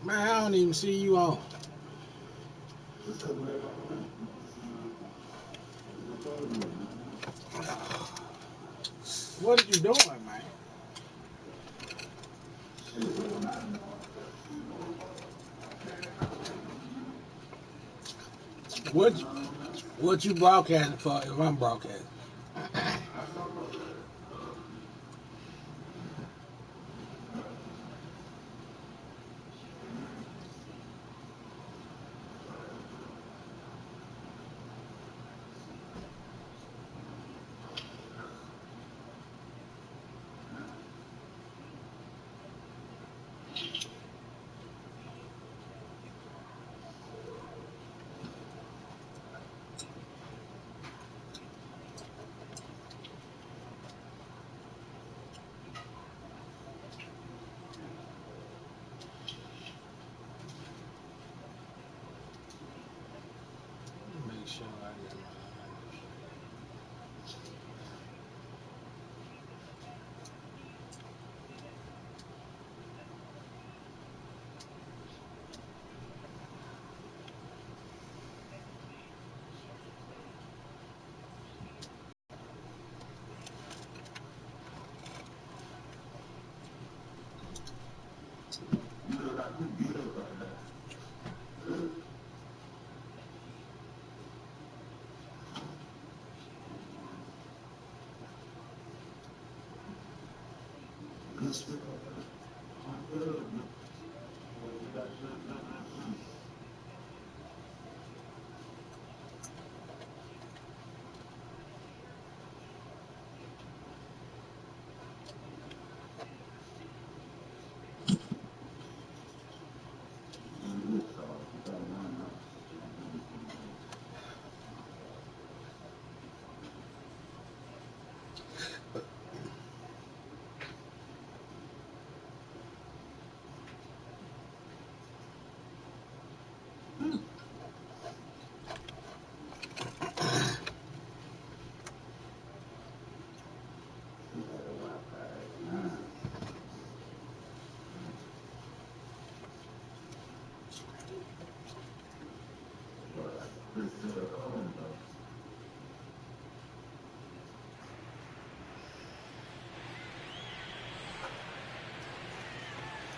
Man, I don't even see you on. What are you doing, man? What what you broadcasting for if I'm broadcasting? Make sure I get my.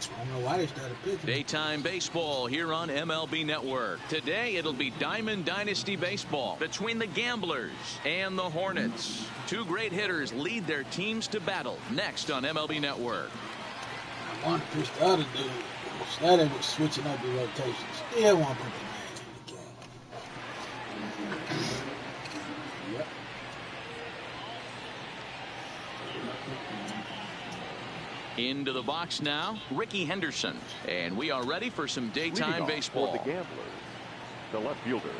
I don't know why they started pitching. Daytime baseball here on MLB Network. Today it'll be Diamond Dynasty baseball between the Gamblers and the Hornets. Two great hitters lead their teams to battle next on MLB Network. I want to push the other dude. Instead was switching up the rotations. Still want to put the man in the game. Yep. Into the box now, Ricky Henderson. And we are ready for some daytime baseball. For the Gamblers, the left fielder,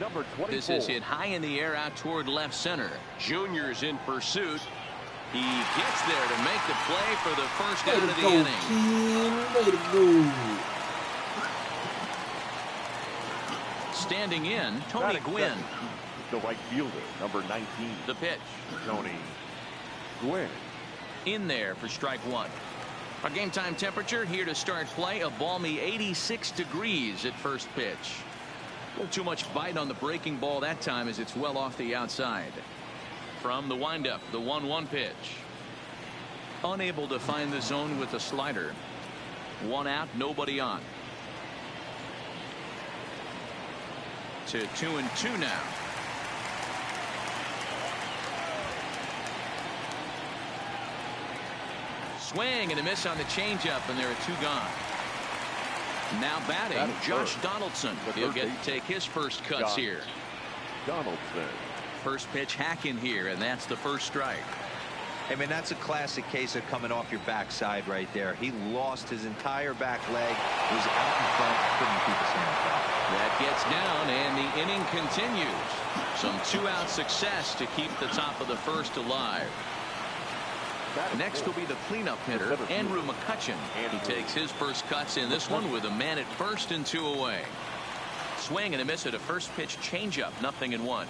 number 24. This is hit high in the air out toward left center. Junior's in pursuit. He gets there to make the play for the first out of the inning. Way to go. Standing in, Tony Gwynn. The right fielder, number 19. The pitch. Tony Gwynn. In there for strike one. Our game time temperature here to start play, a balmy 86 degrees at first pitch. A little too much bite on the breaking ball that time as it's well off the outside. From the windup, the 1-1 pitch. Unable to find the zone with the slider. One out, nobody on. To 2-2 now. Swing and a miss on the changeup, and there are two gone. Now batting, Josh Donaldson. He'll get to take his first cuts here. Donaldson. First pitch hack in here, and that's the first strike. I mean, that's a classic case of coming off your backside right there. He lost his entire back leg. He was out in front, couldn't keep his hand up. That gets down, and the inning continues. Some two-out success to keep the top of the first alive. Next will be the cleanup hitter, Andrew McCutchen. He takes his first cuts in this one with a man at first and two away. Swing and a miss at a first pitch changeup, 0-1.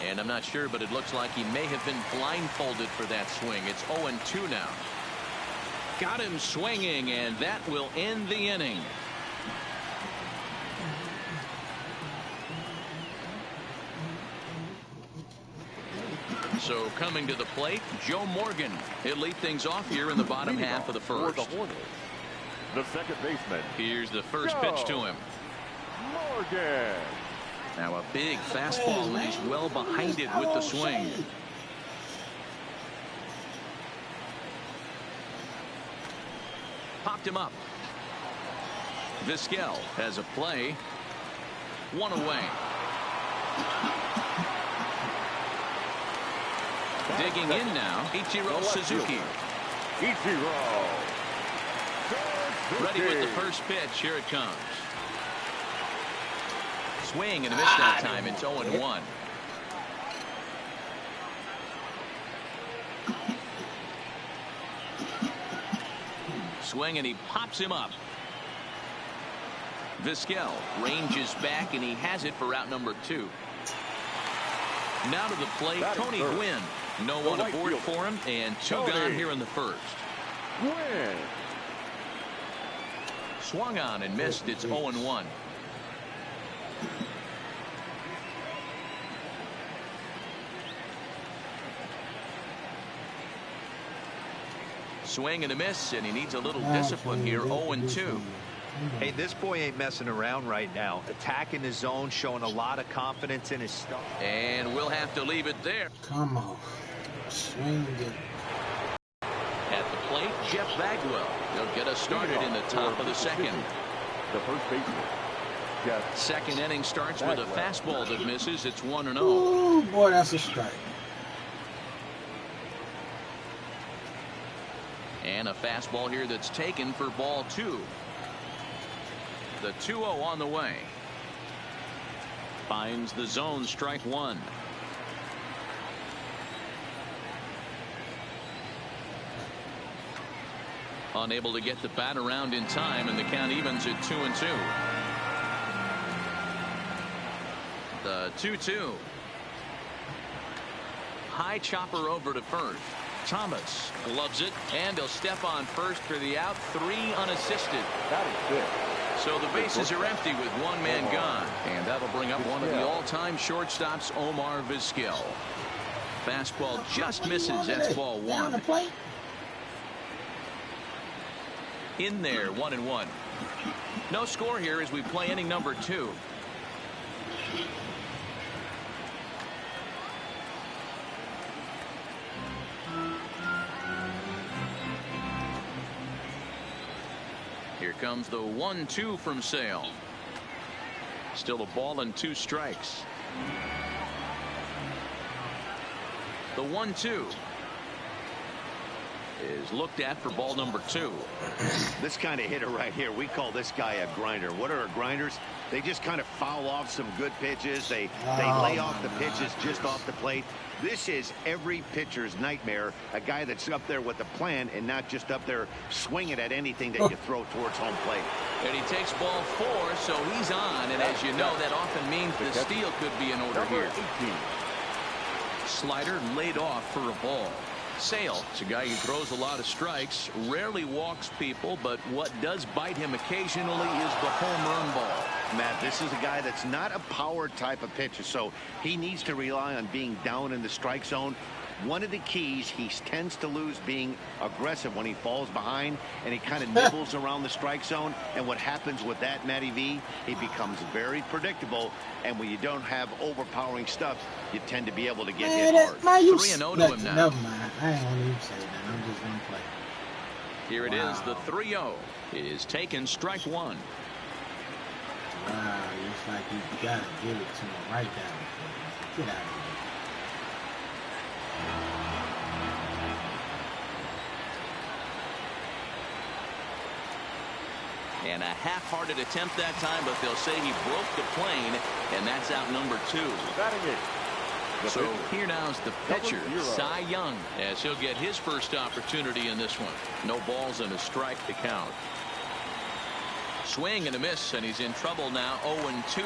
And I'm not sure, but it looks like he may have been blindfolded for that swing. It's 0-2 now. Got him swinging, and that will end the inning. So coming to the plate, Joe Morgan. He'll lead things off here in the bottom half of the first. The second baseman. Here's the first pitch to him. Morgan. Now a big fastball, and he's well behind it with the swing. Popped him up. Vizquel has a play. One away. Digging in now, Ichiro Suzuki. Ichiro. Ready with the first pitch. Here it comes. Swing and a miss that time. It's 0-1. Swing and he pops him up. Vizquel ranges back and he has it for out number 2. Now to the plate, Tony Gwynn. No one aboard for him, and 2 gone here in the first. Gwynn. Swung on and missed. It's 0-1. Swing and a miss, and he needs a little discipline here. 0-2. Hey, this boy ain't messing around right now. Attacking the zone, showing a lot of confidence in his stuff. And we'll have to leave it there. Come on. Swing it. At the plate, Jeff Bagwell. He'll get us started in the top of the second. The first baseman. Jeff. Second inning starts with a fastball that misses. It's 1-0. Ooh, boy, that's a strike. And a fastball here that's taken for ball 2. The 2-0 on the way. Finds the zone, strike 1. Unable to get the bat around in time, and the count evens at 2-2. The 2-2. High chopper over to first. Thomas loves it, and he'll step on first for the out. 3 unassisted. That is it. So the bases are empty with 1 man gone, and that'll bring up one of the all-time shortstops, Omar Vizquel. Fastball just misses. That's ball 1. In there, 1-1. No score here as we play inning number 2. Here comes the 1-2 from Sale. Still a ball and 2 strikes. The 1-2 is looked at for ball number 2. This kind of hitter right here, we call this guy a grinder. What are grinders? They just kind of foul off some good pitches. They lay off the pitches just off the plate. This is every pitcher's nightmare, a guy that's up there with a plan and not just up there swinging at anything that you throw towards home plate. And he takes ball 4, so he's on, and as you know, that often means the steal could be in order here. 18. Slider laid off for a ball. Sale is a guy who throws a lot of strikes, rarely walks people, but what does bite him occasionally is the home run ball. Matt, this is a guy that's not a power type of pitcher, so he needs to rely on being down in the strike zone. One of the keys, he tends to lose being aggressive when he falls behind, and he kind of nibbles around the strike zone. And what happens with that, Matty V, he becomes very predictable, and when you don't have overpowering stuff, you tend to be able to get hit hard. 3-0 to him now. Never mind. I ain't gonna even say that. I'm just gonna play. Here it is. The 3-0 is taken, strike 1. Wow, it's like you gotta give it to him right down. Get out of here. And a half-hearted attempt that time, but they'll say he broke the plane, and that's out number 2. Batting it. So here now's the pitcher, Cy Young, as he'll get his first opportunity in this one. No balls and a strike to count. Swing and a miss, and he's in trouble now, 0-2.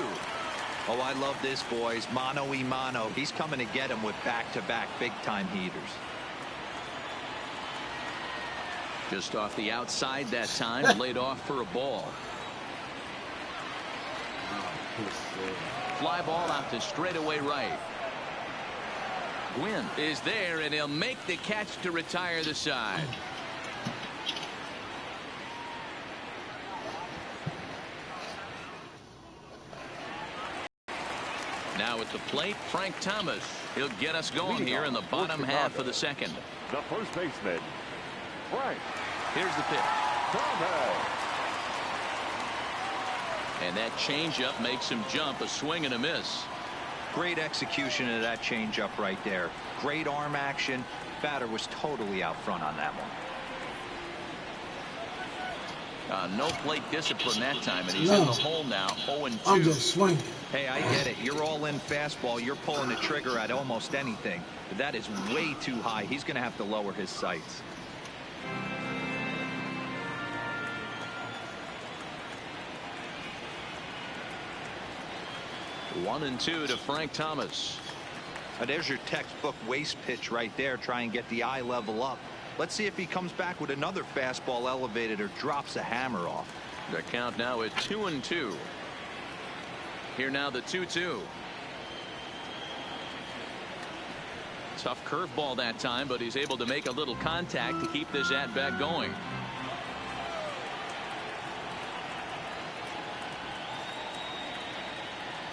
Oh, I love this, boys. Mano-y-mano. He's coming to get him with back-to-back big-time heaters. Just off the outside that time, laid off for a ball. Fly ball out to straightaway right. Gwynn is there, and he'll make the catch to retire the side. Now at the plate, Frank Thomas. He'll get us going here in the bottom half of the second. The first baseman, Frank. Here's the pitch. Thomas. And that changeup makes him jump. A swing and a miss. Great execution of that changeup right there. Great arm action. Batter was totally out front on that one. No plate discipline that time, and he's in the hole now. 0-2. I'm just swinging. Hey, I get it. You're all in fastball. You're pulling the trigger at almost anything. But that is way too high. He's going to have to lower his sights. 1-2 to Frank Thomas. Now there's your textbook waste pitch right there. Try and get the eye level up. Let's see if he comes back with another fastball elevated or drops a hammer off. The count now at 2-2. Here now the 2-2. Tough curveball that time, but he's able to make a little contact to keep this at bat going.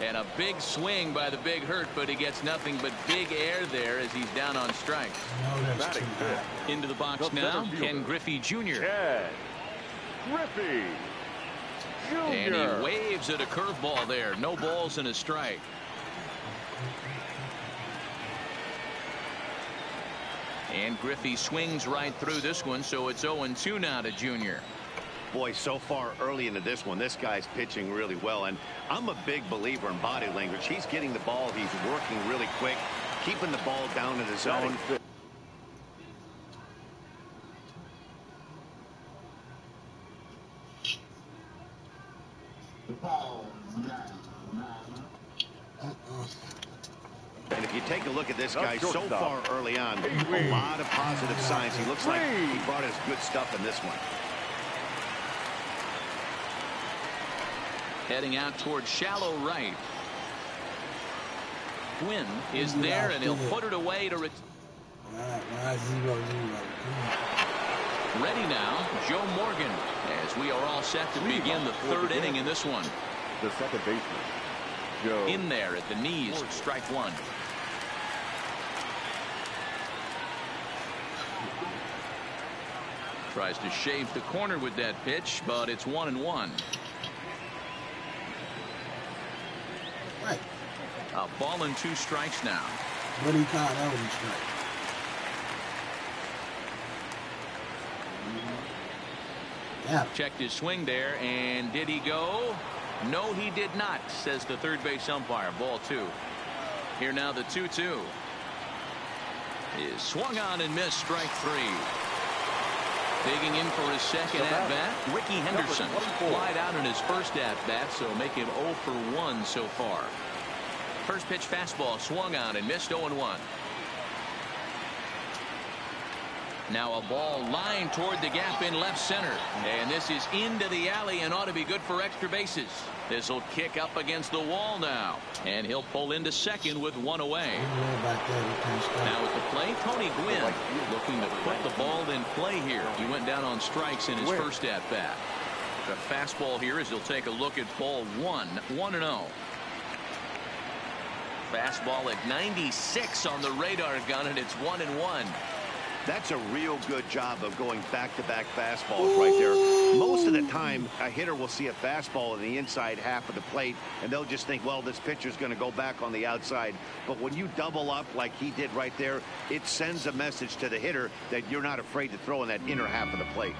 And a big swing by the big hurt, but he gets nothing but big air there as he's down on strikes. No, that's too bad. Into the box now, Ken Griffey Jr. Ken Griffey Jr. And he waves at a curveball there. No balls and a strike. And Griffey swings right through this one, so it's 0-2 now to Jr. Boy, so far early into this one, this guy's pitching really well, and I'm a big believer in body language. He's getting the ball, he's working really quick, keeping the ball down in the zone. And if you take a look at this guy so far early on, a lot of positive signs. He looks like he brought his good stuff in this one. Heading out towards shallow right. Gwynn is there, and he'll put it away to ready now, Joe Morgan, as we are all set to begin the third inning in this one. The second baseman, Joe. In there at the knees, strike one. Tries to shave the corner with that pitch, but it's 1-1. Right. A ball and 2 strikes now. What do you call that one strike? Yeah. Checked his swing there, and did he go? No, he did not, says the third base umpire. Ball 2. Here now the 2-2. Is swung on and missed, strike 3. Digging in for his second at-bat, Ricky Henderson. Flied out in his first at-bat, so make him 0 for 1 so far. First pitch fastball swung on and missed, 0-1. Now a ball lined toward the gap in left center. And this is into the alley and ought to be good for extra bases. This will kick up against the wall now. And he'll pull into second with 1 away. Now at the plate, Tony Gwynn looking to put the ball in play here. He went down on strikes in his first at-bat. The fastball here as he'll take a look at ball 1. 1-0. Fastball at 96 on the radar gun, and it's 1-1. That's a real good job of going back-to-back fastballs right there. Most of the time, a hitter will see a fastball in the inside half of the plate, and they'll just think, well, this pitcher's going to go back on the outside. But when you double up like he did right there, it sends a message to the hitter that you're not afraid to throw in that inner half of the plate.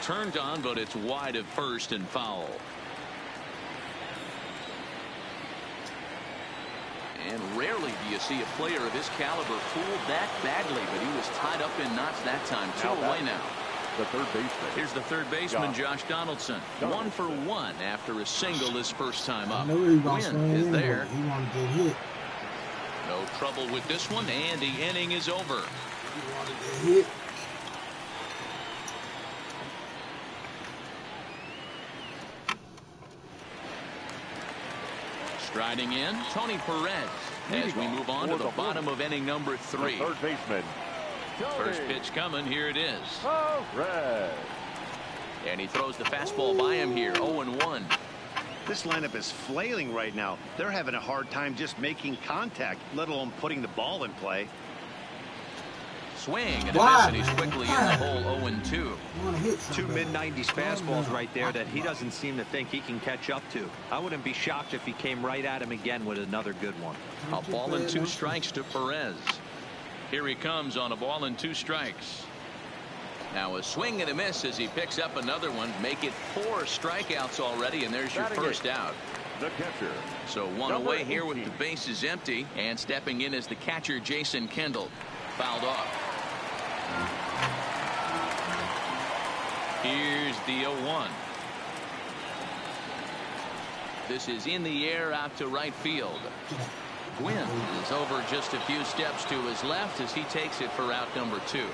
Turned on, but it's wide of first and foul. And rarely do you see a player of his caliber fooled that badly, but he was tied up in knots that time. 2 away now. The third baseman. Here's the third baseman, Josh Donaldson. 1 for 1 after a single his first time up. Win is there. He wanted to get hit. No trouble with this one, and the inning is over. He wanted to hit. Striding in, Tony Perez, as we move on to the bottom of inning number 3. Third baseman. First pitch coming. Here it is. Perez. And he throws the fastball by him here. 0-1. This lineup is flailing right now. They're having a hard time just making contact, let alone putting the ball in play. Swing and a miss, and he's quickly in the hole. 0-2. You wanna hit Two somebody. mid-90s fastballs right there that he doesn't seem to think he can catch up to. I wouldn't be shocked if he came right at him again with another good one. A ball and 2 strikes to Perez. Here he comes on a ball and 2 strikes. Now a swing and a miss as he picks up another one. Make it 4 strikeouts already, and there's your first out. The catcher. So one away here with the bases empty, and stepping in is the catcher, Jason Kendall. Fouled off. Here's the 0-1. This is in the air out to right field. Gwynn is over just a few steps to his left as he takes it for out number 2.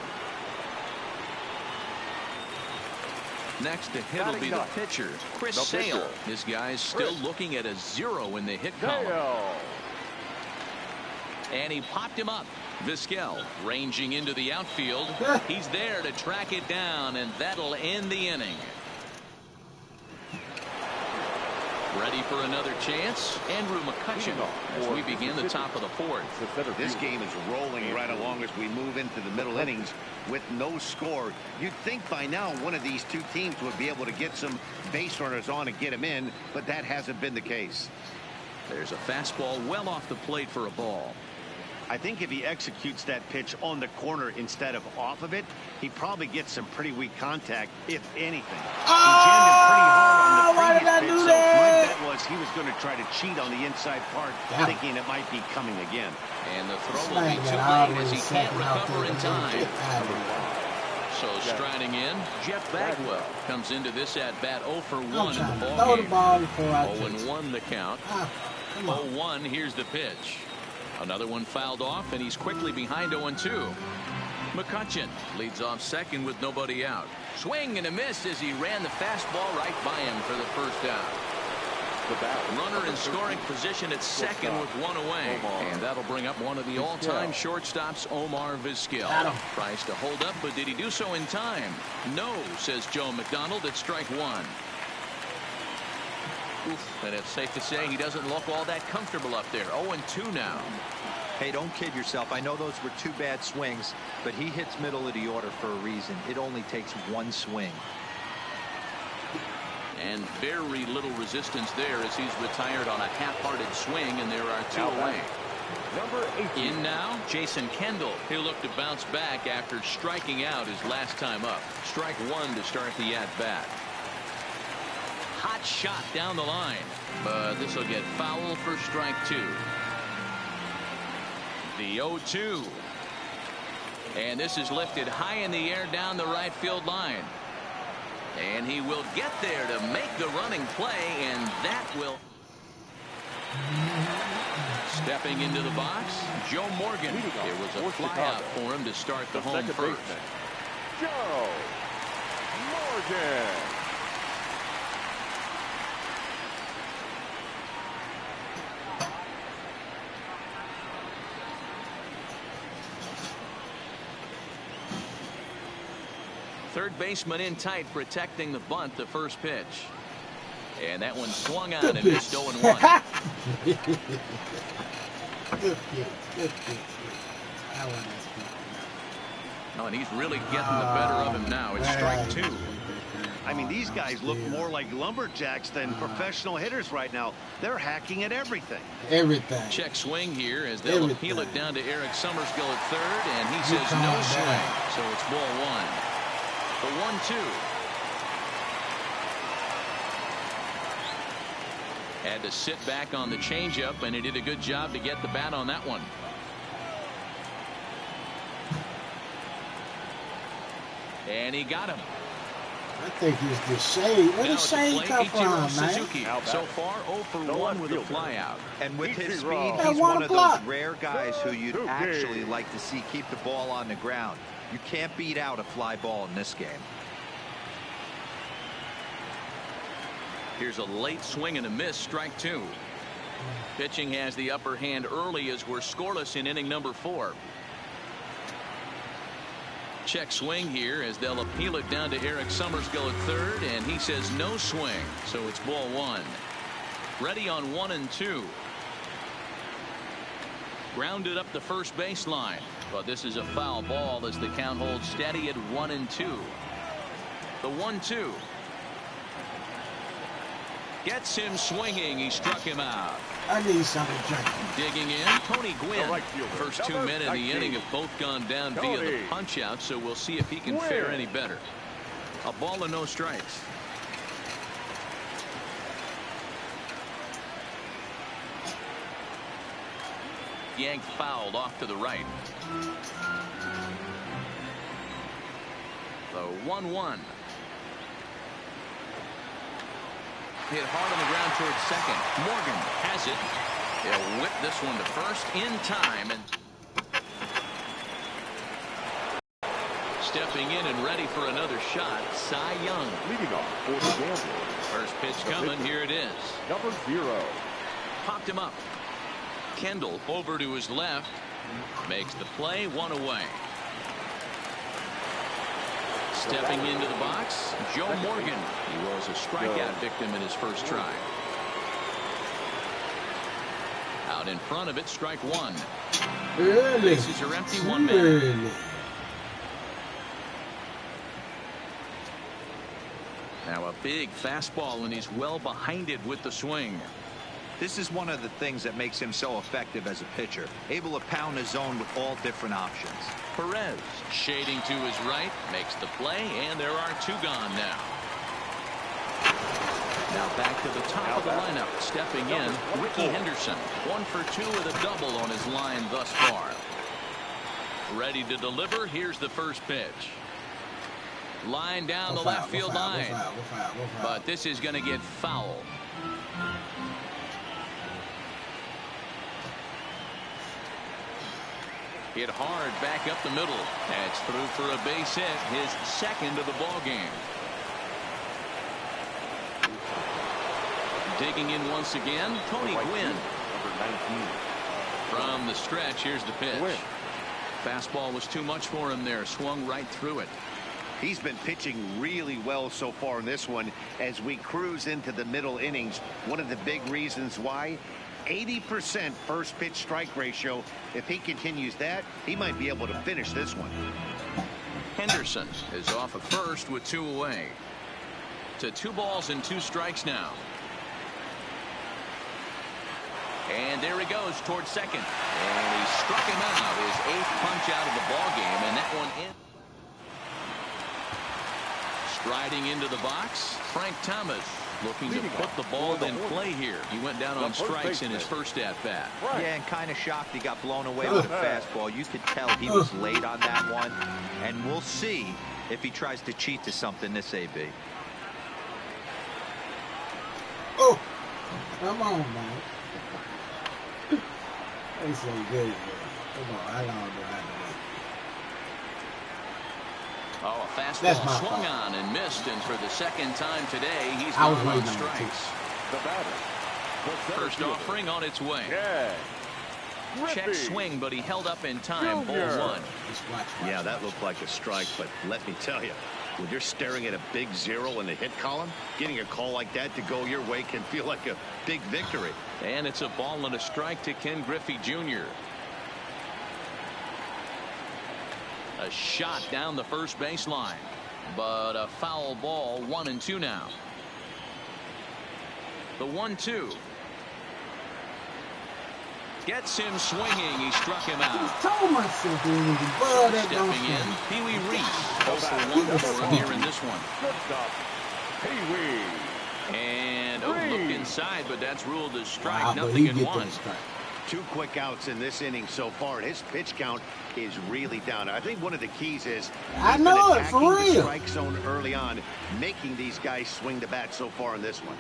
Next to hit will be the pitcher, Chris Sale. This guy's still looking at a 0 in the hit column. And he popped him up. Vizquel ranging into the outfield. He's there to track it down, and that'll end the inning. Ready for another chance. Andrew McCutcheon as we begin the top of the 4th. This game is rolling right along as we move into the middle innings with no score. You'd think by now one of these two teams would be able to get some base runners on and get them in, but that hasn't been the case. There's a fastball well off the plate for a ball. I think if he executes that pitch on the corner instead of off of it, he probably gets some pretty weak contact, if anything. He jammed him pretty hard on the previous pitch, so my bet was he was going to try to cheat on the inside part, thinking it might be coming again. And the throw will be too late as he can't recover in time. So striding in, Jeff Bagwell comes into this at bat 0 for 1 in the ball game. 0-1 the count. 0-1. Here's the pitch. Another one fouled off, and he's quickly behind 0-2. McCutcheon leads off second with nobody out. Swing and a miss as he ran the fastball right by him for the first out. Runner in scoring position at second with 1 away. And that'll bring up one of the all-time shortstops, Omar Vizquel. Tries to hold up, but did he do so in time? No, says Joe McDonald at strike 1. And it's safe to say he doesn't look all that comfortable up there. 0-2 now. Hey, don't kid yourself. I know those were 2 bad swings, but he hits middle of the order for a reason. It only takes 1 swing. And very little resistance there as he's retired on a half-hearted swing, and there are 2 away. Number 18. In now, Jason Kendall. He'll look to bounce back after striking out his last time up. Strike 1 to start the at-bat. Hot shot down the line, but this will get foul for strike 2. The 0-2. And this is lifted high in the air down the right field line. And he will get there to make the running play, and that will. Stepping into the box, Joe Morgan. It was a flyout for him to start the home first. Joe Morgan. Third baseman in tight, protecting the bunt, the first pitch. And that one swung on and missed 0-1. Good pitch. Good pitch. Oh, and he's really getting the better of him now. It's strike 2. I mean, these guys look more like lumberjacks than professional hitters right now. They're hacking at everything. Everything. Check swing here as they'll appeal it down to Eric Summersgill at third, and he says no swing. So it's ball 1. The 1-2. Had to sit back on the changeup, and he did a good job to get the bat on that one. And he got him. I think it's the shade. Where the shade come from, man? Suzuki. So far, 0 for 1 with a flyout. And with his speed, That he's one one of o'clock. those rare guys who you'd actually like to see keep the ball on the ground. You can't beat out a fly ball in this game. Here's a late swing and a miss, strike 2. Pitching has the upper hand early as we're scoreless in inning number 4. Check swing here as they'll appeal it down to Eric Summerskill at third, and he says no swing, so it's ball 1. Ready on 1 and 2. Grounded up the first baseline, but this is a foul ball as the count holds steady at 1 and 2. The 1-2. Gets him swinging. He struck him out. I need something to drink. Digging in, Tony Gwynn. First 2 men in the inning have both gone down via the punch out, so we'll see if he can fare any better. A ball and no strikes. Yank fouled off to the right. The 1-1. Hit hard on the ground towards second. Morgan has it. He'll whip this one to first in time. And stepping in and ready for another shot, Cy Young. Leading off for the Gamblers. First pitch coming. Here it is. Number 0. Popped him up. Kendall over to his left. Makes the play, 1 away. Stepping into the box, Joe Morgan. He was a strikeout victim in his first try. Out in front of it, strike 1. Really? Bases are empty, 1 man. Really? Now a big fastball, and he's well behind it with the swing. This is one of the things that makes him so effective as a pitcher, able to pound his zone with all different options. Perez shading to his right, makes the play, and there are 2 gone now. Now back to the top of the lineup, stepping in, Ricky Henderson. 1 for 2 with a double on his line thus far. Ready to deliver. Here's the first pitch. Line down the left field line. But this is going to get foul. Hit hard back up the middle. That's through for a base hit, his second of the ball game. Digging in once again, Tony Gwynn. Number 19. From the stretch, here's the pitch. Fastball was too much for him there. Swung right through it. He's been pitching really well so far in this one as we cruise into the middle innings. One of the big reasons why, 80% first pitch strike ratio. If he continues that, he might be able to finish this one. Henderson is off at first with 2 away. To 2 balls and 2 strikes now. And there he goes towards second. And he struck him out. His 8th punch out of the ball game, and that one in. Striding into the box, Frank Thomas looking to put the ball in play here. He went down on strikes in his first at-bat. Yeah, and kind of shocked he got blown away with a fastball. You could tell he was late on that one. And we'll see if he tries to cheat to something this AB. Oh, come on, man. They so good, man. Come on, how long do I have to wait? Oh, a fastball swung on and missed, and for the second time today, he's gone on strikes. The batter. First offering on its way. Check swing, but he held up in time. Ball 1. Yeah, that looked like a strike, but let me tell you, when you're staring at a big 0 in the hit column, getting a call like that to go your way can feel like a big victory. And it's a ball and a strike to Ken Griffey Jr. A shot down the first baseline, but a foul ball. 1 and 2 now. The 1-2. Gets him swinging. He struck him out. Stepping in, Pee Wee Reese. 0 for 1 for him here in this one. Good stuff. Pee Wee. And look inside, but that's ruled as strike. Nothing in 1. 2 quick outs in this inning so far. His pitch count is really down. I think one of the keys is I know it for the real. strike zone early on, making these guys swing the bat so far in this one.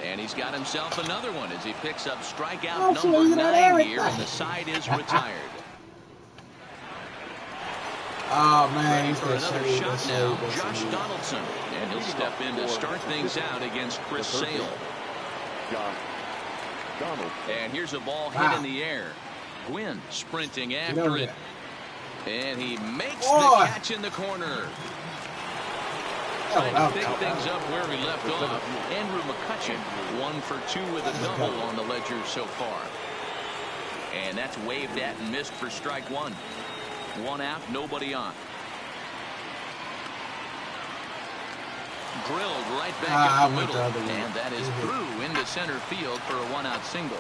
And he's got himself another one as he picks up strikeout number 9 here, and the side is retired. Oh man, Ready for another shot now, Josh Donaldson, and he'll step in to start things out against Chris Sale. And here's a ball hit in the air. Gwynn sprinting after it, and he makes the catch in the corner. Trying to pick things up where we left off. Andrew McCutcheon 1 for 2 with a double on the ledger so far. And that's waved at and missed for strike 1. 1 out, nobody on. Drilled right back up the middle, and that is through into center field for a 1-out single.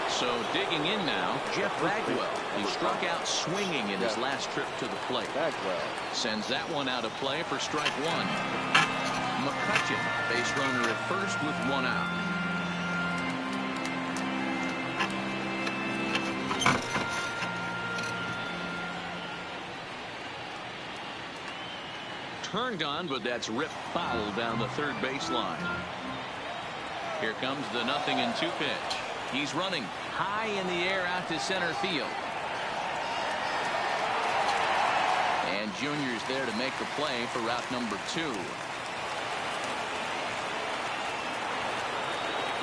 So digging in now, Jeff Bagwell. He struck out swinging in his last trip to the plate. Sends that one out of play for strike 1. McCutcheon, base runner at first with 1 out. Turned on, but that's ripped foul down the third baseline. Here comes the 0-2 pitch. He's running high in the air out to center field. And Junior's there to make the play for route number 2.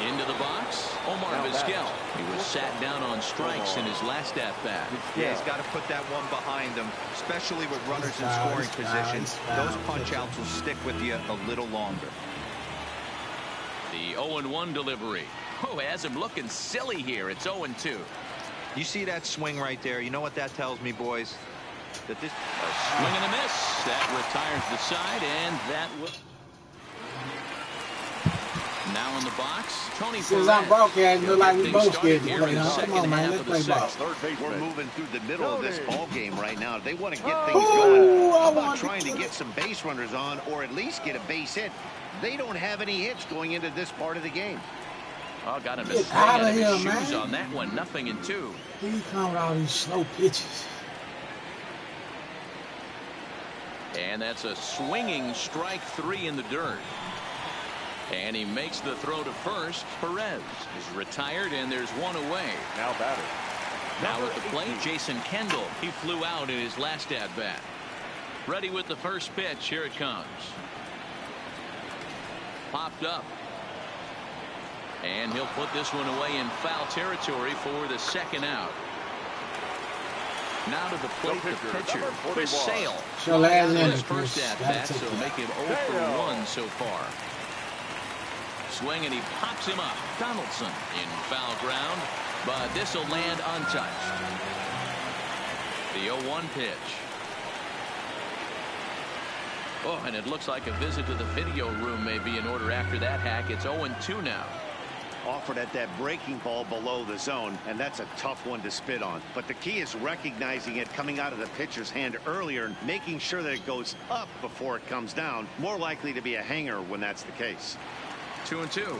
Into the box, Omar Vizquel. He was sat down on strikes in his last at-bat. Yeah, he's got to put that one behind him, especially with runners in scoring position. Those punch-outs will stick with you a little longer. The 0-1 delivery. Oh, has him looking silly here. It's 0-2. You see that swing right there? You know what that tells me, boys? That this swing and a miss. That retires the side, and that will. Now in the box, Tony. Since I'm broadcasting, look like we both scared to play. Come on, man, let's play ball. We're moving through the middle of this ball game right now. They want to get things going. How about trying to get some base runners on, or at least get a base hit? They don't have any hits going into this part of the game. Oh, got him to swing out of his shoes on that one. 0-2. He come with all these slow pitches. And that's a swinging strike 3 in the dirt. And he makes the throw to first. Perez is retired, and there's 1 away. Now batter. Now at the plate, Jason Kendall. He flew out in his last at-bat. Ready with the first pitch. Here it comes. Popped up. And he'll put this one away in foul territory for the 2nd out. Now to the plate, the pitcher, Chris Sale. His first at-bat, so make him 0 for 1 so far. Swing, and he pops him up. Donaldson in foul ground, but this will land untouched. The 0-1 pitch. Oh, and it looks like a visit to the video room may be in order after that hack. It's 0-2 now. Offered at that breaking ball below the zone, and that's a tough one to spit on. But the key is recognizing it coming out of the pitcher's hand earlier and making sure that it goes up before it comes down. More likely to be a hanger when that's the case. 2-2.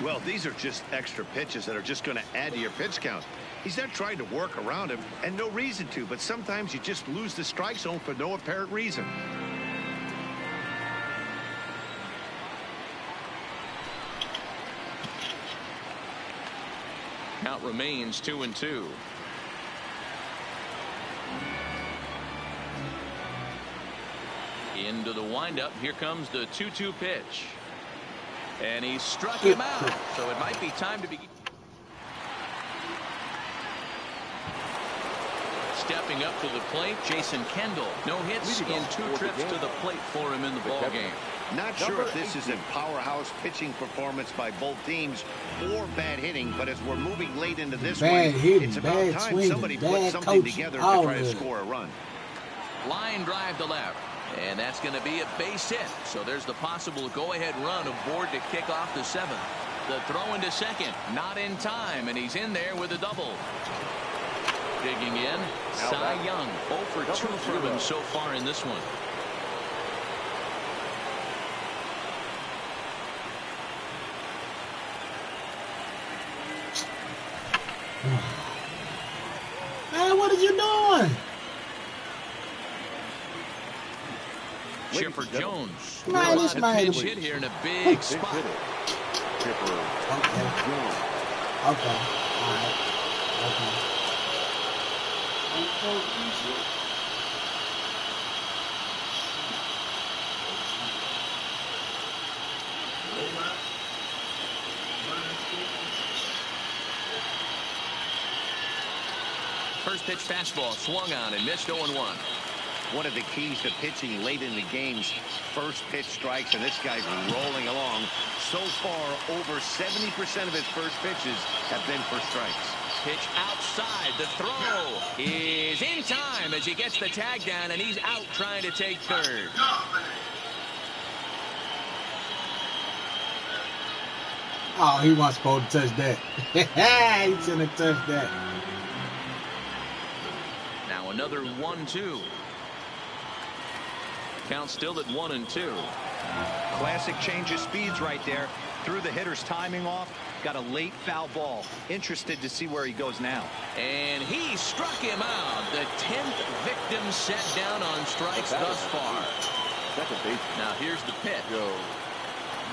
Well, these are just extra pitches that are just going to add to your pitch count. He's not trying to work around him, and no reason to, but sometimes you just lose the strike zone for no apparent reason. Count remains 2-2. Into the windup. Here comes the 2-2 pitch. And he struck him out. So it might be time to begin. Stepping up to the plate, Jason Kendall. No hits in 2 trips to the plate for him in the ball game. Not sure if this is a powerhouse pitching performance by both teams or bad hitting, but as we're moving late into this one, it's about time somebody puts something together to try to score a run. Line drive to left, and that's going to be a base hit. So there's the possible go-ahead run aboard to kick off the 7th. The throw into second, not in time, and he's in there with a double. Digging in, Cy Young, 0 for 2 from him so far in this one. Man, what are you doing? Chipper Jones. Man, this man. Pinch hit here in a big spot. Chipper Jones. Okay. All right. Okay. First pitch fastball swung on and missed 0-1. One of the keys to pitching late in the game's first pitch strikes, and this guy's rolling along. So far, over 70% of his first pitches have been for strikes. Pitch outside. The throw is in time as he gets the tag down, and he's out trying to take third. Oh, he wasn't supposed to touch that. He shouldn't have touched that. Now another 1-2. Count still at 1-2. Classic change of speeds right there. Threw the hitter's timing off. Got a late foul ball. Interested to see where he goes now. And he struck him out. The 10th victim set down on strikes thus far. Second base. Now here's the pitch. Joe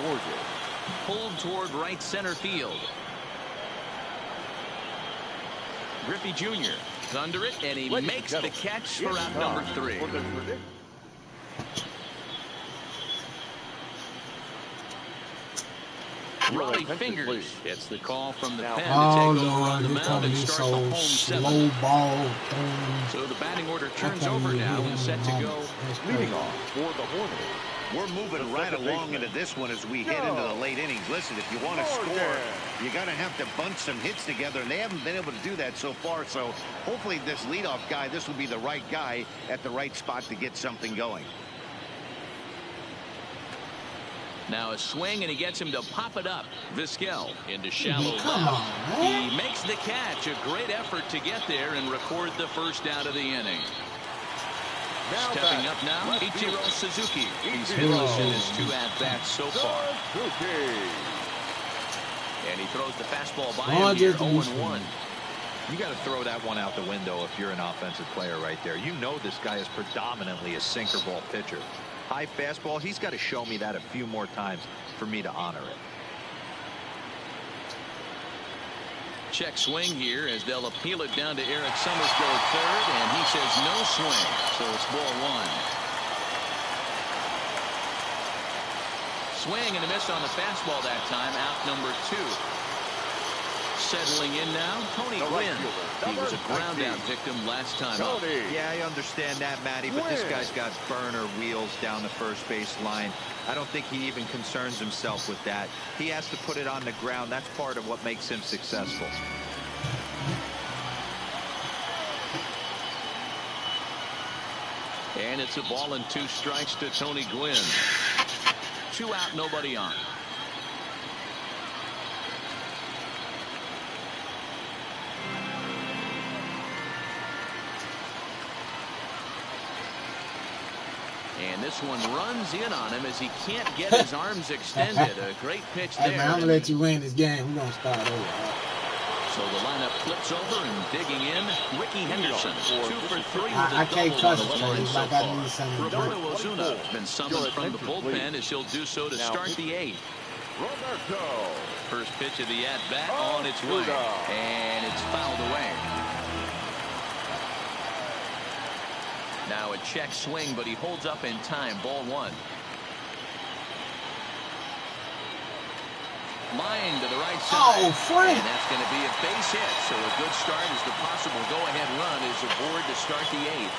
Morgan. Pulled toward right center field. Griffey Jr. is under it, and he makes the catch for out number 3. Rolly Fingers gets the call from the pen to take over on the mound and start the home slow ball. So the batting order turns over now and set to go. Leading off for the Hornets. We're moving right along into this one as we head into the late innings. Listen, if you want to score, you got to have to bunch some hits together, and they haven't been able to do that so far. So hopefully this leadoff guy, this will be the right guy at the right spot to get something going. Now a swing, and he gets him to pop it up. Vizquel into shallow Come left. on, man. He makes the catch. A great effort to get there and record the first out of the inning. Stepping up now, Ichiro Suzuki. He's hitless in his 2 at-bats so far. And he throws the fastball by him here, 0-1. You got to throw that one out the window if you're an offensive player right there. You know this guy is predominantly a sinker ball pitcher. High fastball, he's got to show me that a few more times for me to honor it. Check swing here as they'll appeal it down to Eric Summersgill at third, and he says no swing, so it's ball 1. Swing and a miss on the fastball that time, out number 2. Settling in now, Tony Gwynn. He was a ground-out victim last time up. Yeah, I understand that, Matty, but this guy's got burner wheels down the first base line. I don't think he even concerns himself with that. He has to put it on the ground. That's part of what makes him successful. And it's a ball and 2 strikes to Tony Gwynn. 2 out, nobody on. And this one runs in on him as he can't get his arms extended. A great pitch there. Hey, man, I'm going to let you win this game. We're going to start over. So the lineup flips over and digging in. Ricky Henderson, 2 for 3 with I a can't double on trust the him. line He's so like, I far. need something to do. Roberto Ozuna has been summoned from the bullpen as he'll do so to start the 8th. Roberto. First pitch of the at-bat on its way. And it's fouled away. Now a check swing, but he holds up in time. Ball 1. Line to the right side. Oh, Frank. And that's going to be a base hit. So a good start as the possible go-ahead run is aboard to start the 8th.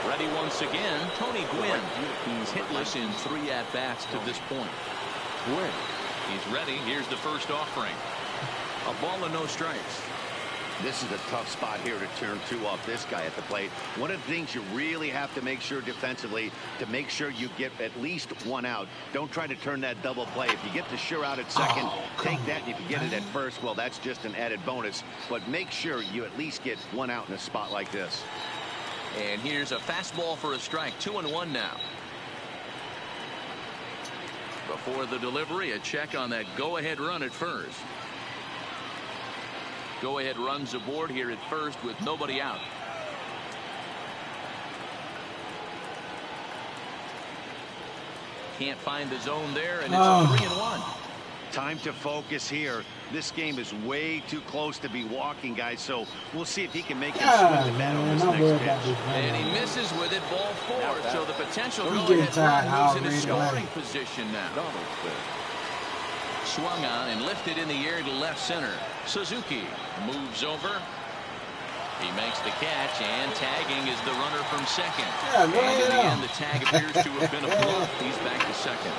Ready once again, Tony Gwynn. He's hitless in 3 at-bats to this point. Gwynn. He's ready. Here's the first offering. A ball and no strikes. This is a tough spot here to turn 2 off this guy at the plate. One of the things you really have to make sure defensively to make sure you get at least 1 out. Don't try to turn that double play. If you get the sure out at second, take that. And if you get it at first, well, that's just an added bonus. But make sure you at least get 1 out in a spot like this. And here's a fastball for a strike. 2-1 now. Before the delivery, a check on that go-ahead run at first. Go-ahead runs aboard here at first with nobody out. Can't find the zone there, and it's a 3-1. Time to focus here. This game is way too close to be walking, guys, so we'll see if he can make it swing the bat on this next pitch. And he misses with it, ball 4. So the potential go-ahead run moves into scoring position now. Swung on and lifted in the air to left center. Suzuki moves over. He makes the catch, and tagging is the runner from second. And in the end, the tag appears to have been a bluff. He's back to second.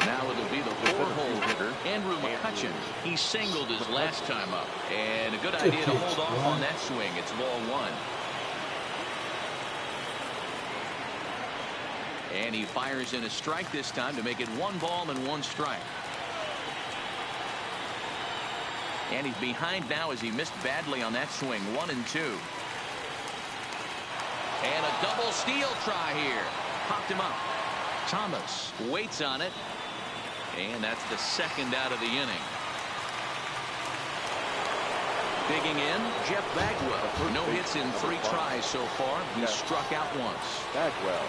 Now it'll be the 4-hole hitter, Andrew McCutcheon. He singled his last time up, and a good idea to hold off on that swing. It's ball 1. And he fires in a strike this time to make it 1 ball and 1 strike. And he's behind now as he missed badly on that swing. 1-2. And a double steal try here. Popped him up. Thomas waits on it. And that's the second out of the inning. Digging in, Jeff Bagwell. No hits in 3 tries so far. He struck out once. Bagwell.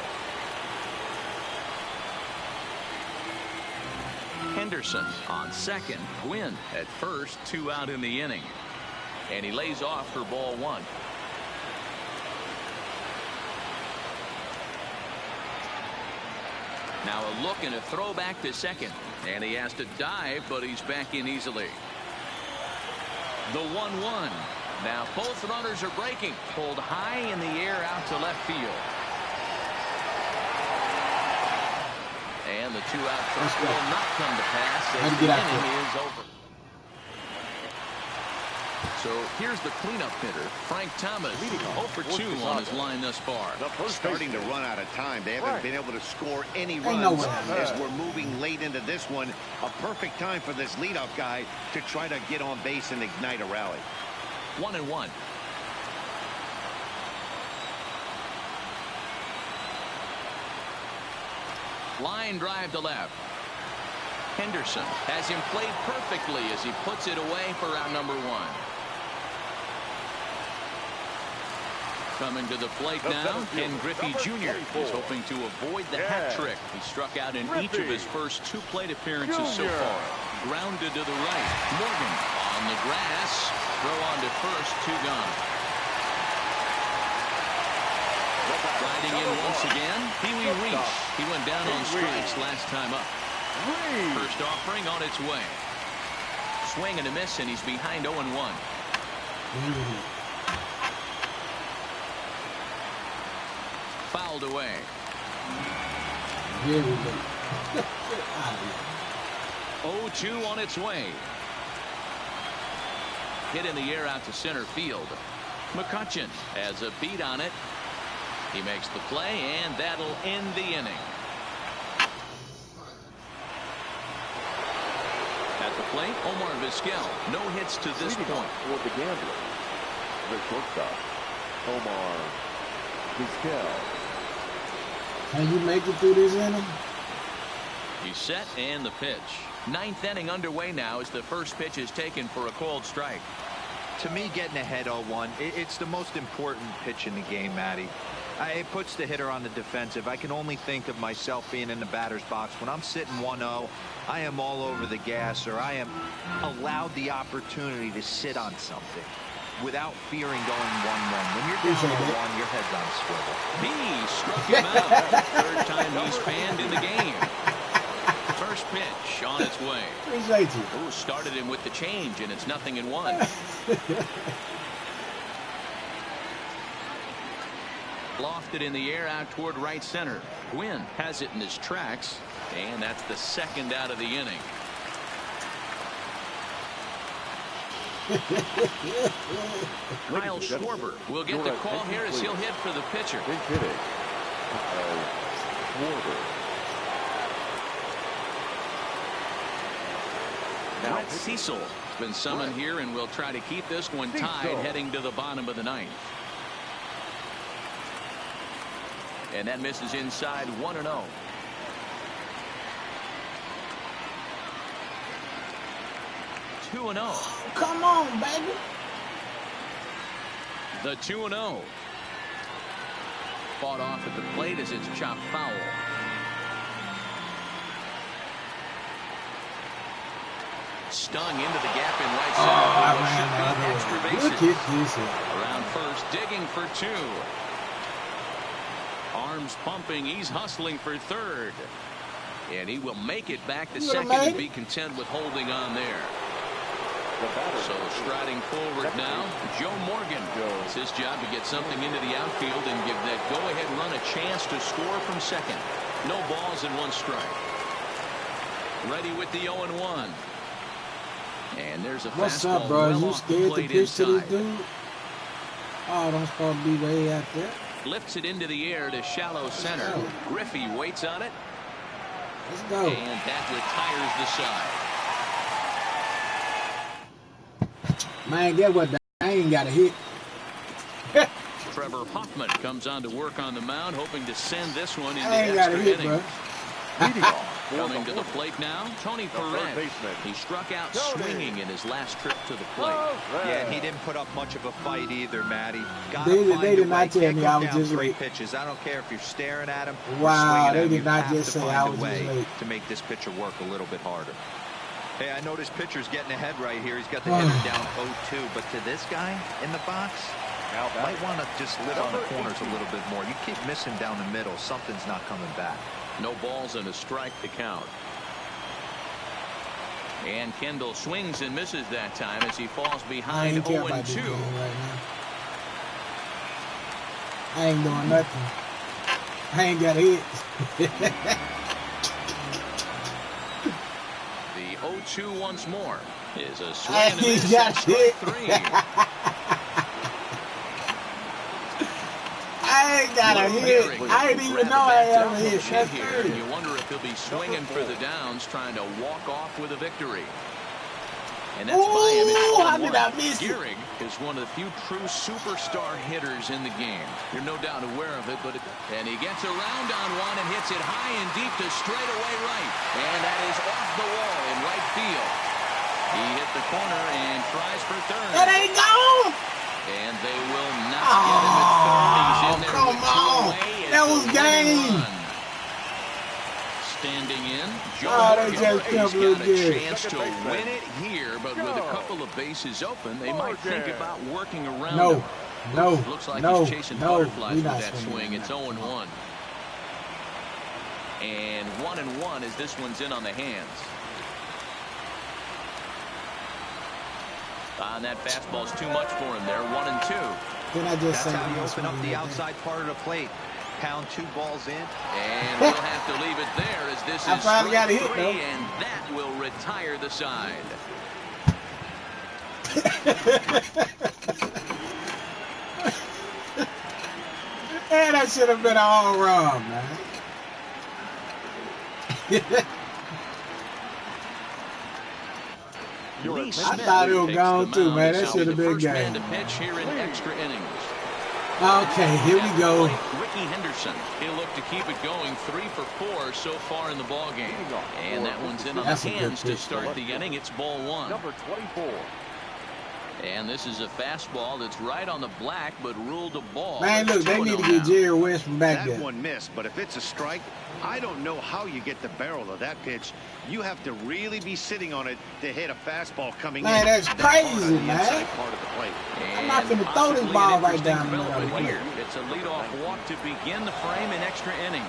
Henderson on second. Gwynn at first. 2 out in the inning. And he lays off for ball 1. Now a look and a throw back to second. And he has to dive, but he's back in easily. The 1-1. Now both runners are breaking. Pulled high in the air out to left field. And the 2-out thrust will not come to pass as the inning is over. So here's the cleanup hitter, Frank Thomas, 0 for 2 on his line thus far. Starting to run out of time. They haven't been able to score any runs as we're moving late into this one. A perfect time for this leadoff guy to try to get on base and ignite a rally. 1-1. Line drive to left. Henderson has him played perfectly as he puts it away for out number 1. Coming to the plate now, Ken Griffey Jr. is hoping to avoid the hat trick. He struck out in each of his first 2 plate appearances so far. Grounded to the right. Morgan on the grass. Throw on to first. 2 gone. Riding in once again, Pee-wee Reese. He went down on strikes last time up. First offering on its way. Swing and a miss, and he's behind 0-1. Fouled away. 0-2 on its way. Hit in the air out to center field. McCutcheon has a beat on it. He makes the play, and that'll end the inning. At the plate, Omar Vizquel. No hits to this point. For the gambler, the shortstop, Omar Vizquel. Can you make it through this inning? He's set, and the pitch. 9th inning underway now as the first pitch is taken for a called strike. To me, getting ahead 0-1, it's the most important pitch in the game, Matty. It puts the hitter on the defensive. I can only think of myself being in the batter's box. When I'm sitting 1-0, I am all over the gas, or I am allowed the opportunity to sit on something without fearing going 1-1. When you're down 1, your head's on a swivel. He struck him out. 3rd time he's fanned in the game. First pitch on its way. Appreciate you. Ooh, started him with the change, and it's 0-1. Lofted in the air out toward right center. Gwynn has it in his tracks, and that's the 2nd out of the inning. Kyle Schwarber will get the call here as he'll hit for the pitcher. Brett Cecil has been summoned here, and will try to keep this one tied heading to the bottom of the 9th. And that misses inside. 1-0. 2-0. Come on, baby. The 2-0. Fought off at the plate as it's chopped foul. Stung into the gap in right center. Look at this. Around first, digging for 2. Arms pumping. He's hustling for third. And he will make it back to second and be content with holding on there. So striding forward now, Joe Morgan. It's his job to get something into the outfield and give that go-ahead run a chance to score from second. No balls and 1 strike. Ready with the 0-1. And there's a What's fastball. up, bro? You scared to pitch to this inside. dude? Oh, don't supposed to be way out there. Lifts it into the air to shallow center. Griffey waits on it. Let's go. And that retires the side. Man, get what? I ain't got a hit. Trevor Hoffman comes on to work on the mound, hoping to send this one into I ain't got a extra hit, innings. bro. Coming to the plate now, Tony Perez. He struck out swinging in his last trip to the plate. Yeah, and he didn't put up much of a fight either, Matty. They did not tell me I was just three late. pitches. I don't care if you're staring at him. Wow, they him. did not have just to say find I a was just way late. to make this pitcher work a little bit harder. Hey, I know this pitcher's getting ahead right here. He's got the hitter down 0-2, but to this guy in the box, might want to just live on the corners a little bit more. You keep missing down the middle. Something's not coming back. No balls and a strike to count. And Kendall swings and misses that time as he falls I behind ain't care about 0-2. this game right now. I ain't doing nothing. I ain't got a hit. The 0-2 once more is a swing I and a ain't miss got at strike hit. 3. I ain't got a hit. I didn't even know I had a hit. That's Here, crazy. and you wonder if he'll be swinging for the downs, trying to walk off with a victory. And that's by him. Ooh, how It's did 1-1. I miss it? Gehrig is one of the few true superstar hitters in the game. You're no doubt aware of it, and he gets around on one and hits it high and deep to straightaway right. And that is off the wall in right field. He hit the corner and tries for third. That ain't gone. And they will not get him at third. He's in there come with 2 on. away. It's That was a winning game. run. Standing in, Joe they Morgan. just He's kept got looking a good. chance to win it here, but with a couple of bases open, they might think about working around him. Looks like he's chasing butterflies with that swing. It's 0-1. And 1-1 as this one's in on the hands. And that fastball's too much for him there. 1-2. Then I just That's say how you open up the outside part of the plate. Pound 2 balls in. And we'll have to leave it there as this I is finally got a hit, strike 3, though. and that will retire the side. Man, that should have been all wrong, man. Lee I Smith thought it was takes gone the too, mound man. as That he'll should be have the been first man game. to pitch here in extra innings. Okay, here we go. Ricky Henderson. He'll look to keep it going. 3 for 4 so far in the ball game. And that one's in on That's the a good hands to pitch. start the inning. It's ball 1. Number 24. And this is a fastball that's right on the black, but ruled a ball. Man, look, they need to get Jerry West from back That there. one missed, but if it's a strike, I don't know how you get the barrel of that pitch. You have to really be sitting on it to hit a fastball coming in. Man, that's crazy, hard on the man. inside part of the plate. I'm not gonna throw this ball right down the middle of the plate. Here. It's a leadoff walk to begin the frame in extra innings.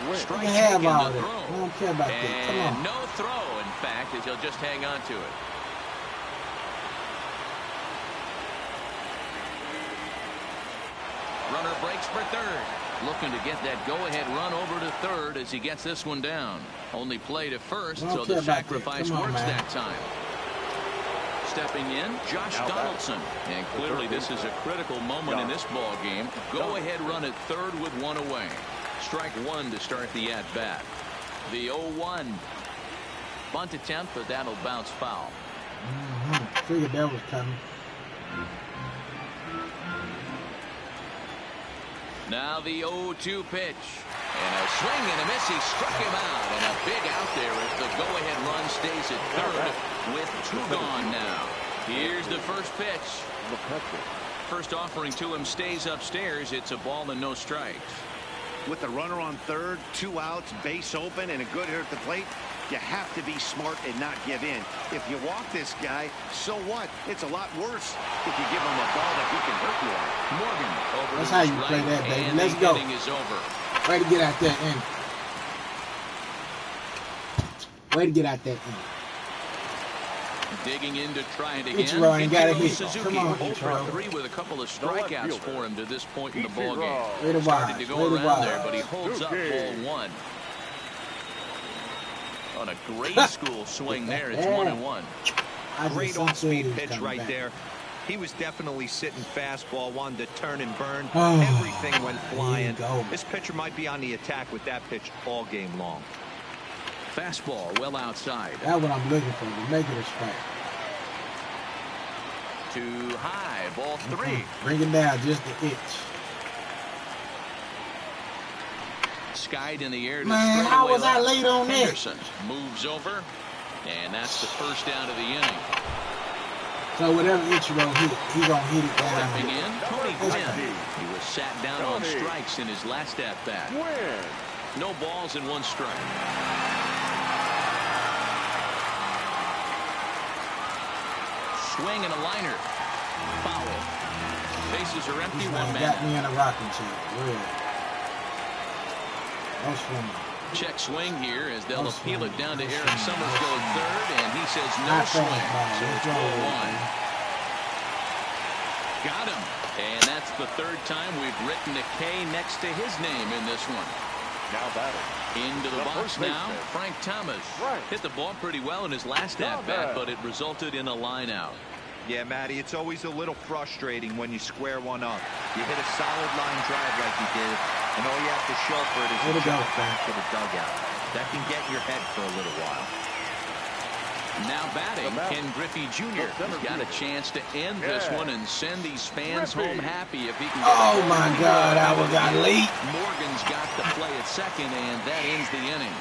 You Strike can have taken all to that. throw. I don't care about that. Come And on. no throw, in fact, as he'll just hang on to it. Runner breaks for third. Looking to get that go-ahead run over to third as he gets this one down. Only play to first, I don't so care the about that. sacrifice Come on, works man. that time. Stepping in, Josh Donaldson. And clearly this is a critical moment in this ball game. Go-ahead run at third with 1 away. Strike 1 to start the at-bat. The 0-1. Bunt attempt, but that'll bounce foul. Figured that was coming. Now the 0-2 pitch. And a swing and a miss. He struck him out. And a big out there as the go-ahead run stays at third. with 2 gone now. Here's the first pitch. First offering to him stays upstairs. It's a ball and no strikes. With the runner on third, 2 outs, base open, and a good hitter at the plate, you have to be smart and not give in. If you walk this guy, so what? It's a lot worse if you give him a ball that he can hurt you on. Morgan over. That's how you play that, baby. Let's go. Is over. Way to get out that inning. Way to get out that inning. Digging in to try it again. Ichiro ain't got a hit. Suzuki, Come on, 0 for Ichiro. 3 with a couple of strikeouts for him to this point in the ballgame. Way to Started to watch. go Way to around watch. there, but he holds up ball 1. On a grade school swing there, it's 1-1. Great off-speed pitch right there. He was definitely sitting fastball, wanted to turn and burn. Everything went flying. This pitcher might be on the attack with that pitch all game long. Fastball well outside. That's what I'm looking for, to make it a strike. Too high, ball 3. Bring it down just an inch. Skied in the air to Man, how was I late on that? Henderson moves over, and that's the first out of the inning. So whatever Ichiro hit, he gonna hit it down. Stepping in, Tony Gwynn. He was sat down on strikes in his last at-bat. No balls and 1 strike. Swing and a liner. Foul. Bases are empty. This 1 man man. got me in a rocking chair. Real. No swinging. Check swing here as they'll No appeal it swing. down to No Aaron swing. Summers going third, and he says no Not swing. fast, So man. it's Let's ball go. 1. Got him. And that's the 3rd time we've written a K next to his name in this one. Now batting. Into the box now, Frank Thomas. Hit the ball pretty well in his last at-bat, but it resulted in a line out. Yeah, Matty, it's always a little frustrating when you square one up. You hit a solid line drive like you did, and all you have to show for it is Way to a go, jump back Frank. to the dugout. That can get in your head for a little while. Now batting, Ken Griffey Jr. has got a chance to end this one and send these fans home happy if he can get Oh my God, I got late. Morgan's got the play at second, and that ends the inning.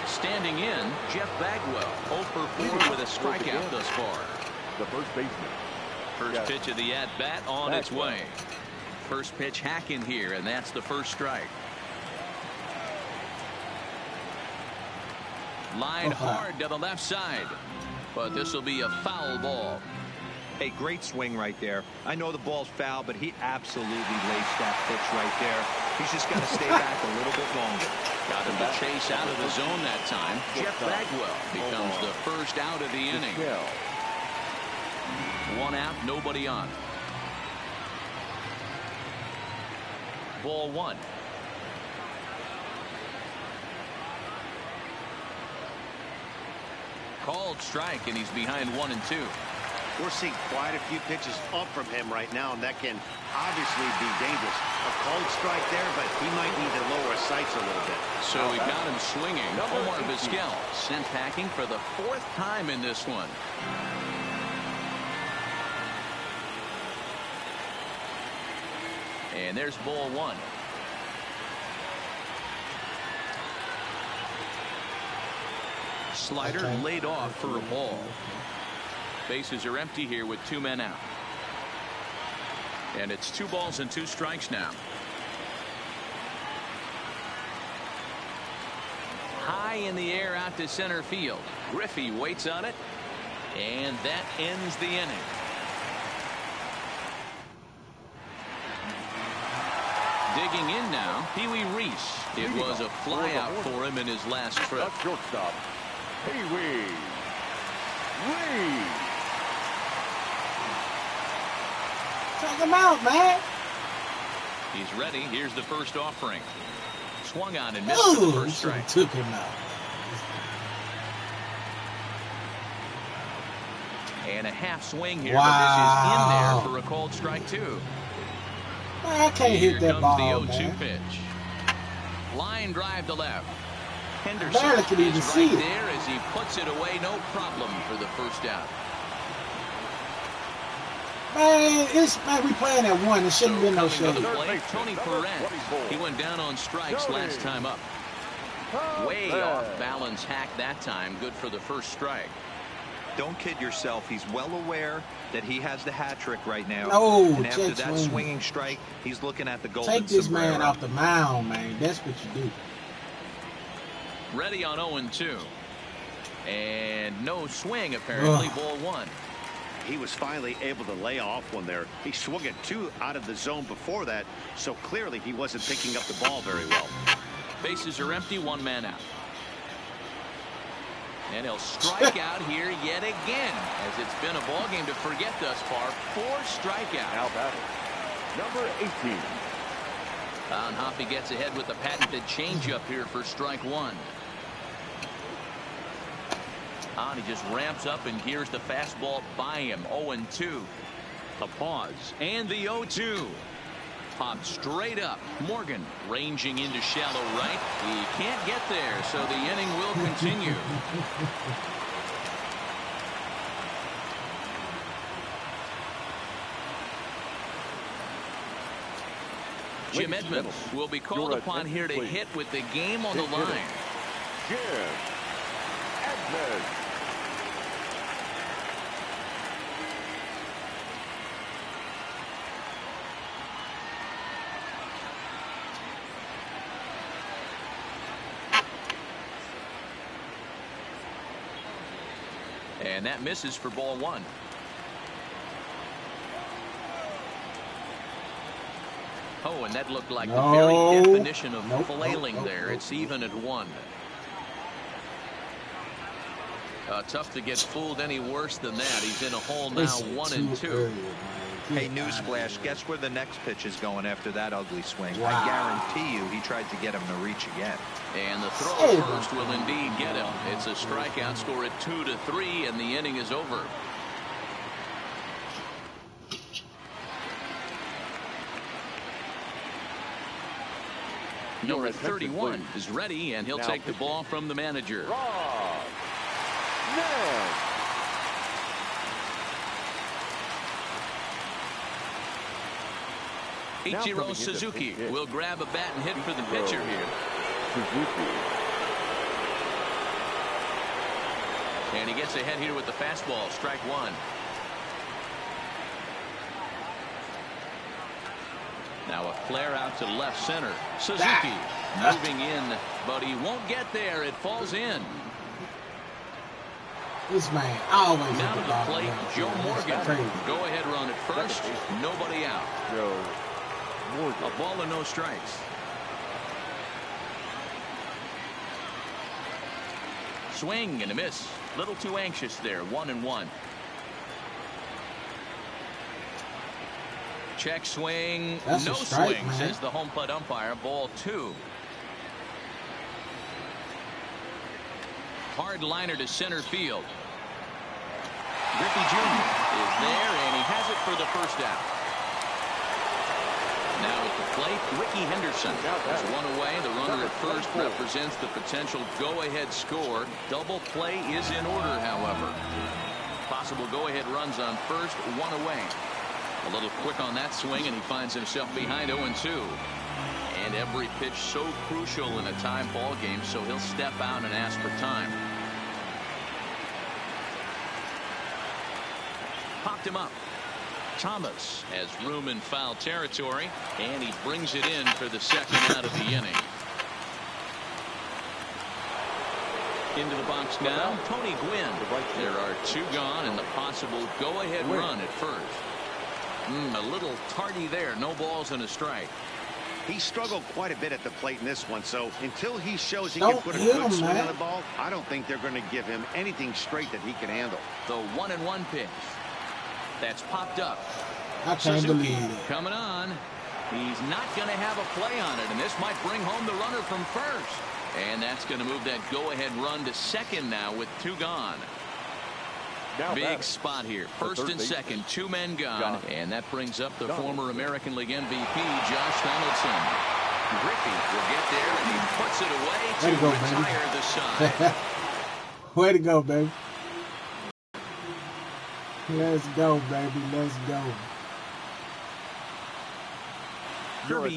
Standing in, Jeff Bagwell, 0 for 4 with a strikeout thus far. The first baseman. First pitch of the at-bat on its way. First pitch hack in here, and that's the first strike. Line hard to the left side, but this will be a foul ball. Hey, great swing right there. I know the ball's foul, but he absolutely laced that pitch right there. He's just got to stay back a little bit longer. Got him to chase out of the zone that time. Jeff Bagwell becomes the first out of the inning. 1 out, nobody on. Ball 1. Called strike, and he's behind 1 and 2. We're seeing quite a few pitches up from him right now, and that can obviously be dangerous. A cold strike there, but he might need to lower his sights a little bit. So we got him swinging. Omar Vizquel sent packing for the 4th time in this one. And there's ball 1. Slider laid off for a ball. Bases are empty here with 2 men out. And it's 2 balls and 2 strikes now. High in the air out to center field. Griffey waits on it. And that ends the inning. Digging in now, Pee Wee Reese. It was a flyout for him in his last trip. That's shortstop, Pee Wee Reese. Check him out, man. He's ready. Here's the first offering. Swung on and missed for the first strike. Took him out. And a half swing here, Wow. but this is in there for a called strike 2. Man, I can't Here hit that comes ball, the 0-2 man. pitch. Line drive to left. Henderson barely could even is see right it. there as he puts it away. No problem for the first out. Man, we playing at 1. It shouldn't have been no shade. Tony Perez. He went down on strikes last time up. Way off balance hack that time. Good for the first strike. Don't kid yourself. He's well aware that he has the hat trick right now. No, and after that swinging strike, he's looking at the golden Take this sombrero. man off the mound, man. That's what you do. Ready on 0-2. And no swing, apparently. Ball 1. He was finally able to lay off one there. He swung at 2 out of the zone before that, so clearly he wasn't picking up the ball very well. Bases are empty, 1 man out. And he'll strike out here yet again, as it's been a ball game to forget thus far. 4 strikeouts. Now batting, number 18. And Hoppy gets ahead with the patented changeup here for strike 1. And he just ramps up and gears the fastball by him. 0-2. The pause and the 0-2. Popped straight up. Morgan ranging into shallow right. He can't get there, so the inning will continue. Jim Edmonds will be called upon here to hit with the game on the line. Jim Edmonds. And that misses for ball 1. Oh, and that looked like the very definition of flailing there. It's even at 1. Tough to get fooled any worse than that. He's in a hole now, 1-2. Hey, newsflash, guess where the next pitch is going after that ugly swing? Wow. I guarantee you he tried to get him to reach again. And the throw first will indeed get him. It's a strikeout score at 2-3, and the inning is over. Number 31 is ready, and he'll take the ball from the manager. Ichiro Suzuki will grab a bat and hit for the pitcher here. And he gets ahead here with the fastball. Strike 1. Now a flare out to left center. Suzuki moving in, but he won't get there. It falls in. This man always now to the plate, Joe Morgan. Go ahead run at first. Nobody out. A ball and no strikes. Swing and a miss. Little too anxious there. 1-1. Check swing. That's no a strike, swing, man. says the home plate umpire. Ball 2. Hard liner to center field. Griffey Jr. is there, and he has it for the first out. Now at the plate, Ricky Henderson is 1 away. The runner at first represents the potential go-ahead score. Double play is in order, however. Possible go-ahead runs on first, 1 away. A little quick on that swing, and he finds himself behind 0-2. And every pitch so crucial in a tie ball game, so he'll step out and ask for time. Popped him up. Thomas has room in foul territory, and he brings it in for the second out of the inning. Into the box now, Tony Gwynn. There are 2 gone, and the possible go-ahead run at first. A little tardy there. No balls and a strike. He struggled quite a bit at the plate in this one, so until he shows he can put a good swing on the ball, I don't think they're going to give him anything straight that he can handle. The 1-1 pitch. That's popped up. I can't believe it. Coming on. He's not going to have a play on it, and this might bring home the runner from first. And that's going to move that go-ahead run to second now with 2 gone. Big spot here. First and second, 2 men gone. And that brings up the former American League MVP, Josh Donaldson. Griffey will get there, and he puts it away to retire the side. Way to go, baby. Let's go, baby. Let's go. You're